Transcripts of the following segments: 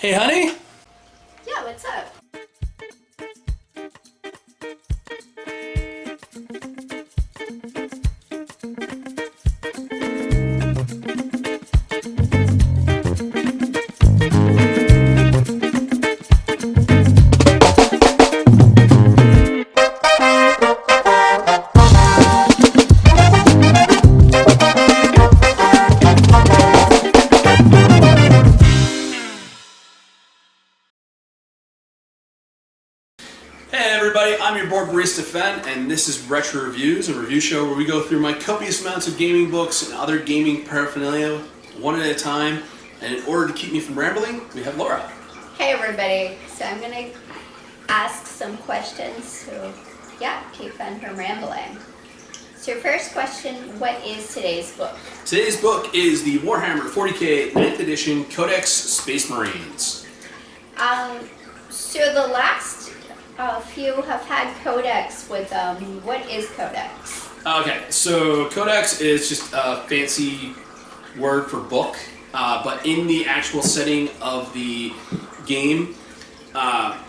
Hey, honey. Yeah, what's up? Hey everybody, I'm your board barista Fen, and this is Retro Reviews, a review show where we go through my copious amounts of gaming books and other gaming paraphernalia one at a time. And in order to keep me from rambling, we have Laura. Hey everybody. So I'm gonna ask some questions to keep Fun from rambling. So first question, what is today's book? Today's book is the Warhammer 40k 9th edition Codex Space Marines. So the last few have had Codex with them. What is Codex? Okay, so Codex is just a fancy word for book, but in the actual setting of the game,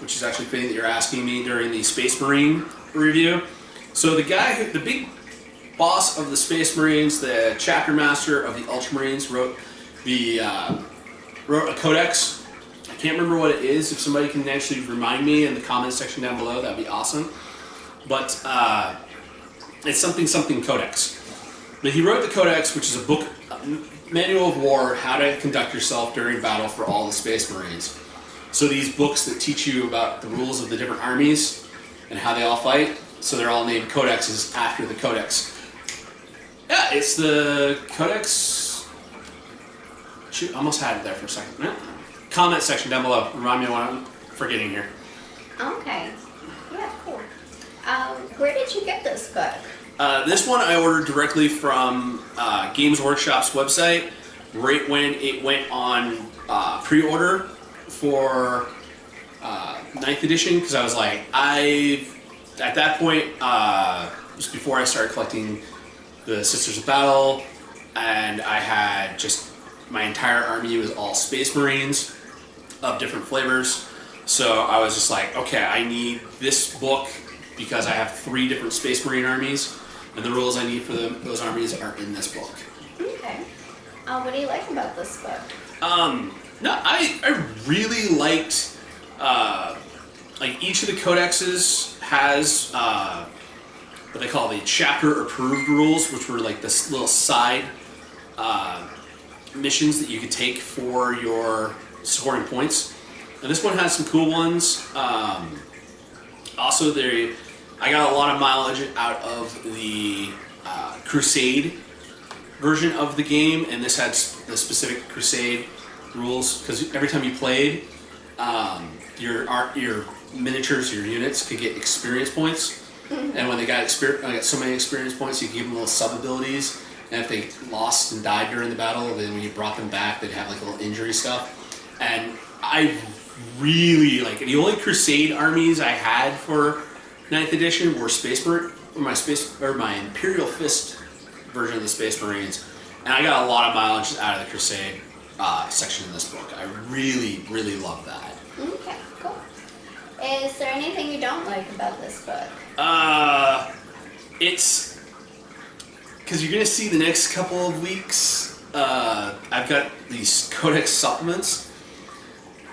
which is actually fitting that you're asking me during the Space Marine review. So the guy, the big boss of the Space Marines, the chapter master of the Ultramarines, wrote a codex. I can't remember what it is. If somebody can actually remind me in the comments section down below, that'd be awesome. But it's something codex. But he wrote the Codex, which is a book, manual of war, how to conduct yourself during battle for all the Space Marines. So these books that teach you about the rules of the different armies and how they all fight, so they're all named codexes after the Codex. Yeah, it's the Codex. Shoot, I almost had it there for a second. Yeah. Comment section down below. Remind me what I'm forgetting here. Okay. Yeah, cool. Where did you get this book? This one I ordered directly from Games Workshop's website right when it went on pre-order for 9th edition, because I was like, at that point, just before I started collecting the Sisters of Battle, and I had just, my entire army was all Space Marines of different flavors, so I was just like, okay, I need this book because I have 3 different Space Marine armies, and the rules I need for those armies are in this book. Okay. What do you like about this book? No, I really liked, like each of the codexes has what they call the chapter approved rules, which were like this little side missions that you could take for your scoring points. And this one has some cool ones. Also, I got a lot of mileage out of the Crusade version of the game, and this had the specific Crusade rules, because every time you played, your miniatures, your units could get experience points. And when they got so many experience points, you could give them little sub-abilities. And if they lost and died during the battle, then when you brought them back, they'd have like little injury stuff. And I really the only Crusade armies I had for 9th edition were my Imperial Fist version of the Space Marines, and I got a lot of mileage out of the Crusade section in this book. I really, really love that. Okay, cool. Is there anything you don't like about this book? It's because you're gonna see the next couple of weeks. I've got these Codex supplements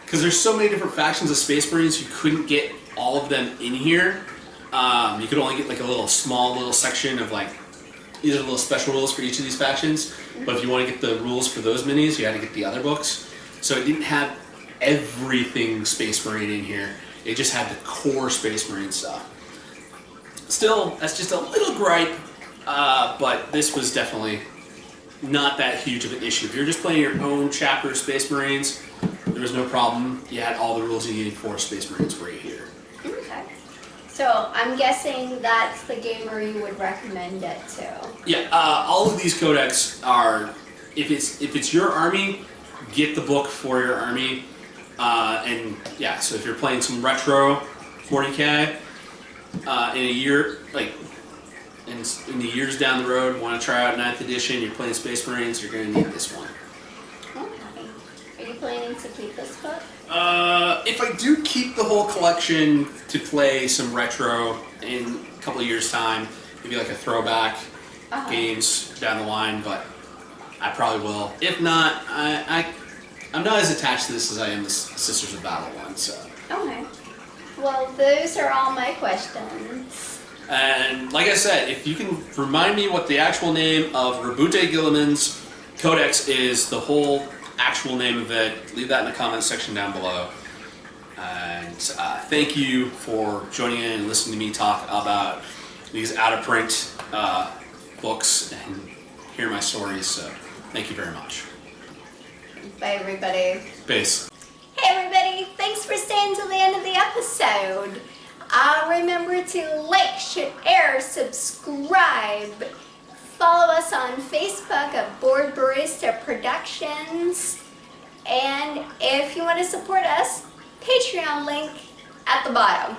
because there's so many different factions of Space Marines. You couldn't get all of them in here. You could only get like a small little section of like, these are little special rules for each of these factions. But if you want to get the rules for those minis, you had to get the other books. So it didn't have everything Space Marine in here. It just had the core Space Marine stuff. Still, that's just a little gripe, but this was definitely not that huge of an issue. If you're just playing your own chapter of Space Marines, there was no problem. You had all the rules you needed for Space Marines right here. Okay. So I'm guessing that's the gamer you would recommend it to. Yeah, all of these codex are, if it's your army, get the book for your army. And yeah, so if you're playing some retro 40k in a year, like in the years down the road, want to try out 9th edition, you're playing Space Marines, you're going to need this one. Okay. Are you planning to keep this book? If I do keep the whole collection to play some retro in a couple of years' time, maybe like a throwback games down the line, but I probably will. If not, I'm not as attached to this as I am the Sisters of Battle one, so. Okay. Well, those are all my questions. And like I said, if you can remind me what the actual name of Rabute Gilliman's Codex is, the whole actual name of it, leave that in the comments section down below. And thank you for joining in and listening to me talk about these out-of-print books and hear my stories. So thank you very much. Bye, everybody. Peace. Hey, everybody. Thanks for staying till the end of the episode. Remember to like, share, subscribe. Follow us on Facebook at Board Barista Productions. And if you want to support us, Patreon link at the bottom.